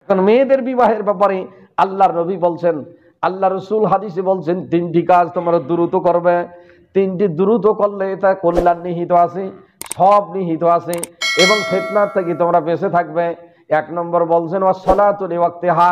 এখন মেয়েদের বিবাহের ব্যাপারে আল্লাহর নবী বলছেন, আল্লাহ রসুল হাদিসে বলছেন, তিনটি কাজ তোমরা দ্রুত করবে। তিনটি দ্রুত করলে তা কল্যাণ নিহিত আছে, সব নিহিত আছে এবং ফিতনার থেকে তোমরা বেঁচে থাকবে। এক নম্বর বলছেন ওয়াসসালাতু লিওয়াক্তিহা,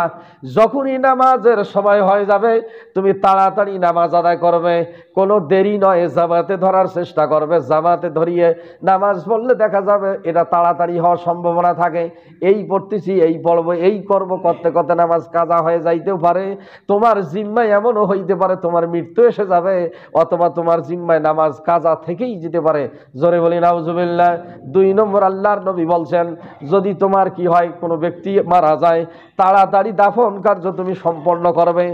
যখনই নামাজের সময় হয়ে যাবে তুমি তাড়াতাড়ি নামাজ আদায় করবে, কোনো দেরি নয়, জামাতে ধরার চেষ্টা করবে। জামাতে ধরিয়ে নামাজ পড়লে দেখা যাবে এটা তাড়াতাড়ি হওয়ার সম্ভাবনা থাকে। এই পড়তেছি, এই পড়বো, এই করব, করতে করতে নামাজ কাজা হয়ে যাইতেও পারে। তোমার জিম্মায় এমনও হইতে পারে তোমার মৃত্যু এসে যাবে, অথবা তোমার জিম্মায় নামাজ কাজা থেকেই যেতে পারে। জোরে বলি নাউজুবিল্লাহ। দুই নম্বর আল্লাহর নবী বলছেন, যদি তোমার কি হয়, কোনো ব্যক্তি মারা যায়, তাড়াতাড়ি দাফন কার্য তুমি সম্পন্ন করবে।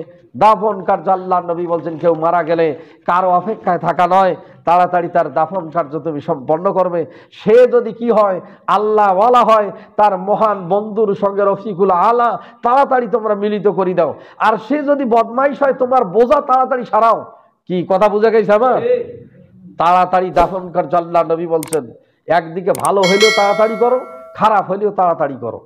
দাফন কার্য আল্লাহর নবী বলছেন, কেউ মারা গেলে কারো অপেক্ষায় থাকা নয়, তাড়াতাড়ি তার দাফন কার্য তুমি সম্পন্ন করবে। সে যদি কি হয়, আল্লাহ ওয়ালা হয়, তার মহান বন্ধুর সঙ্গে রফিকুল আলা, তাড়াতাড়ি তোমরা মিলিত করে দাও। আর সে যদি বদমাইশ হয়, তোমার বোঝা তাড়াতাড়ি সারাও। কি কথা বুঝে গেছে আমার? তাড়াতাড়ি দাফন কার্য আল্লাহ নবী বলছেন, একদিকে ভালো হইলেও তাড়াতাড়ি করো, খারাপ হইলেও তাড়াতাড়ি করো।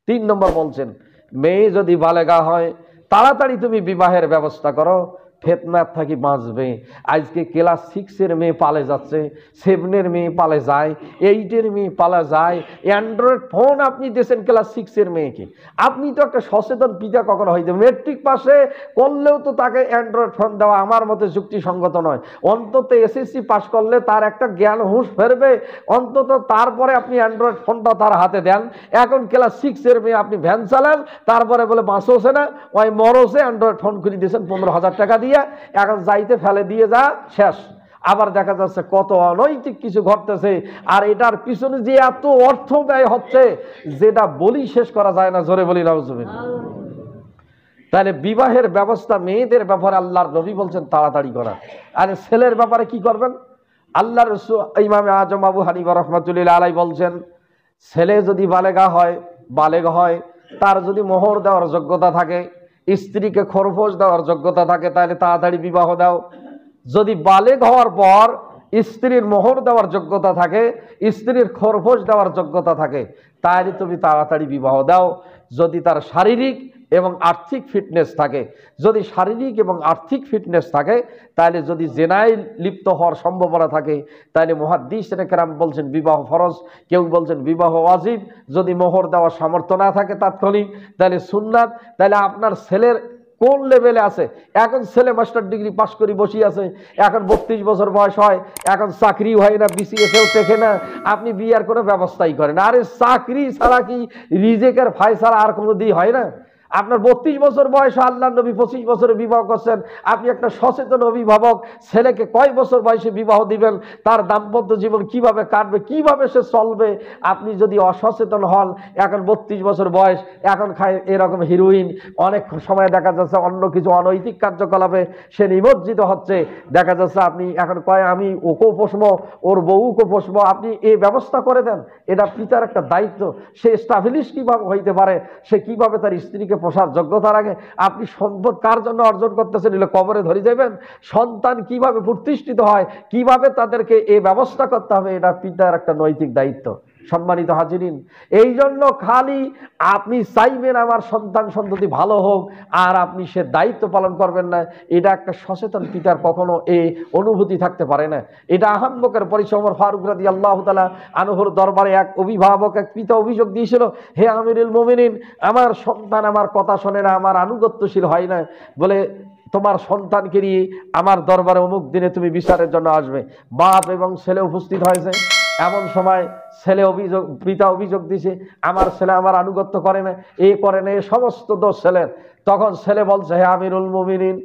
তিন নম্বর বলছেন, মেয়ে যদি বালেগা হয়, তাড়াতাড়ি তুমি বিবাহের ব্যবস্থা করো, ফিতনার থাকি বাঁচবে। আজকে ক্লাস 6-এর মেয়ে পালে যাচ্ছে, 7-এর মেয়ে পালে যায়, 8-এর মেয়ে পালা যায়। অ্যান্ড্রয়েড ফোন আপনি দিয়েছেন ক্লাস 6-এর মেয়েকে। আপনি তো একটা সচেতন পিতা কখনো হইতে, মেট্রিক পাশে করলেও তো তাকে অ্যান্ড্রয়েড ফোন দেওয়া আমার মতে যুক্তিসঙ্গত নয়। অন্তত এসএসসি পাশ করলে তার একটা জ্ঞান হুঁশ ফেরবে, অন্তত তারপরে আপনি অ্যান্ড্রয়েড ফোনটা তার হাতে দেন। এখন ক্লাস 6-এর মেয়ে আপনি ভ্যান চালান, তারপরে বলে বাঁচোছে না, ওই মরোসে অ্যান্ড্রয়েড ফোন কিনে দিয়েছেন 15,000 টাকা দিয়ে, এখন যাইতে ফেলে দিয়ে যা শেষ। আবার দেখা যাচ্ছে কত অনৈতিক কিছু ঘটতেছে, আর এটার পিছনে যে এত অর্থ ব্যয় হচ্ছে যেটা বলি শেষ করা যায় না। জোরে বলি নাউজুবিল্লাহ। তাহলে বিবাহের ব্যবস্থা মেয়েদের ব্যাপারে আল্লাহর নবী বলছেন তাড়াতাড়ি করা। আর ছেলের ব্যাপারে কি করবেন? আল্লাহর রাসূল ইমামে আজম আবু হানিফা রাহমাতুল্লাহি আলাইহি বলছেন, ছেলে যদি বালেগ হয়, তার যদি মোহর দেওয়ার যোগ্যতা থাকে, স্ত্রীকে খরপোশ দেওয়ার যোগ্যতা থাকে, তাহলে তাড়াতাড়ি বিবাহ দাও। যদি বালেগ হওয়ার পর স্ত্রীর মোহর দেওয়ার যোগ্যতা থাকে, স্ত্রীর খরপোশ দেওয়ার যোগ্যতা থাকে, তাহলে তুমি তাড়াতাড়ি বিবাহ দাও। যদি তার শারীরিক এবং আর্থিক ফিটনেস থাকে, যদি শারীরিক এবং আর্থিক ফিটনেস থাকে, তাহলে যদি জেনায় লিপ্ত হওয়ার সম্ভাবনা থাকে, তাহলে মুহাদ্দিসিনে কেরাম বলছেন বিবাহ ফরজ, কেউ বলছেন বিবাহ ওয়াজিব। যদি মোহর দেওয়ার সামর্থ্য না থাকে তাৎক্ষণিক, তাহলে সুন্নাত। তাহলে আপনার ছেলের কোন লেভেলে আছে? এখন ছেলে মাস্টার ডিগ্রি পাস করে বসে আছে, এখন 32 বছর বয়স হয়, এখন চাকরি হয় না, বিসিএসেও টেকে না, আপনি বিয়ার কোনো ব্যবস্থাই করেন। আরে চাকরি ছাড়া কি রিজেকের ফায়সালা আর কোনো দিই হয় না? আপনার 32 বছর বয়স, আল্লাহ নবী 25 বছরে বিবাহ করছেন। আপনি একটা সচেতন অভিভাবক, ছেলেকে কয় বছর বয়সে বিবাহ দিবেন, তার দাম্পত্য জীবন কিভাবে কাটবে, কিভাবে সে চলবে, আপনি যদি অসচেতন হন, এখন 32 বছর বয়স, এখন খায় এরকম হিরোইন, অনেক সময় দেখা যাচ্ছে অন্য কিছু অনৈতিক কার্যকলাপে সে নিমজ্জিত হচ্ছে। দেখা যাচ্ছে আপনি এখন কয় আমি ওকেও পোষবো, ওর বউকে পোষবো। আপনি এই ব্যবস্থা করে দেন, এটা পিতার একটা দায়িত্ব। সে এস্টাবলিশ কিভাবে হইতে পারে, সে কিভাবে তার স্ত্রীকে পোষার যোগ্যতা রাখে। আপনি সম্পদ কার জন্য অর্জন করতেছেন, এগুলো কবরে ধরে যাবেন। সন্তান কিভাবে প্রতিষ্ঠিত হয়, কিভাবে তাদেরকে এই ব্যবস্থা করতে হবে, এটা পিতার একটা নৈতিক দায়িত্ব। সম্মানিত হাজিরিন, এই জন্য খালি আপনি চাইবেন আমার সন্তান সন্ততি ভালো হোক, আর আপনি সে দায়িত্ব পালন করবেন না, এটা একটা সচেতন পিতার কখনো এই অনুভূতি থাকতে পারে না। এটা আহম্মকের পরিচয়। ওমর ফারুক রাদিয়াল্লাহু তাআলা আনহুর দরবারে এক অভিভাবক, এক পিতা অভিযোগ দিয়েছিল, হে আমিরুল মুমিনিন, আমার সন্তান আমার কথা শোনে না, আমার আনুগত্যশীল হয় না, বলে তোমার সন্তানকে নিয়ে আমার দরবারে অমুক দিনে তুমি বিচারের জন্য আসবে। বাপ এবং ছেলে উপস্থিত হয়েছে। এমন সময় পিতা অভিযোগ দিছে, আমার ছেলে আমার আনুগত্য করে না, এ করে না, এ সমস্ত দোষ ছেলের। তখন ছেলে বলছে, হে আমিরুল মুমিনিন,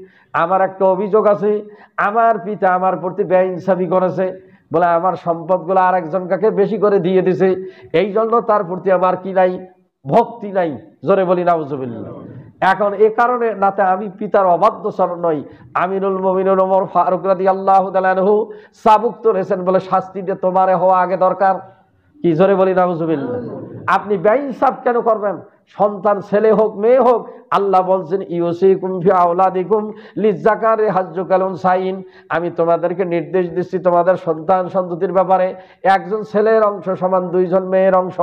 আমার একটা অভিযোগ আছে, আমার পিতা আমার প্রতি বেইনসাফি করেছে, বলে আমার সম্পদগুলো আর একজনকে বেশি করে দিয়ে দিছে, এই জন্য তার প্রতি আমার কি নাই, ভক্তি নাই। জোরে বলি নাউজুবিল্লাহ। এখন এ কারণে নাতে আমি পিতার অবাধ্য চরণ নই। আমিরুল মুমিনিন ওমর ফারুক রাদিয়াল্লাহু তাআলা আনহু চাবুক তুলেছেন, বলে শাস্তি দিয়ে তোমারে হওয়া আগে দরকার। কি জোরে বলি নাউজুবিল্লাহ। আপনি বেইনসাফ কেন করবেন? সন্তান ছেলে হোক মেয়ে হোক, আল্লাহ বলছেন ইউসিকুম ফি আওলাদিকুম লিযাকারি হাজ্জু কাল উনসাইন, আমি তোমাদেরকে নির্দেশ দিচ্ছি তোমাদের সন্তান সন্ততির ব্যাপারে, একজন ছেলের অংশ সমান 2 জন মেয়ের অংশ।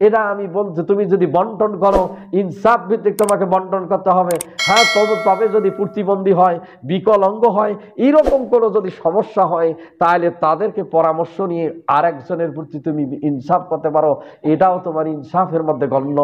এটা আমি বলছি। তুমি যদি বন্টন করো, ইনসাফ ভিত্তিক তোমাকে বন্টন করতে হবে। হ্যাঁ, তবে যদি প্রতিবন্ধী হয়, বিকলাঙ্গ হয়, এরকম কোনো যদি সমস্যা হয়, তাহলে তাদেরকে পরামর্শ নিয়ে আরেকজনের প্রতি তুমি ইনসাফ করতে পারো, এটাও তোমার ইনসাফের মধ্যে গণ্য।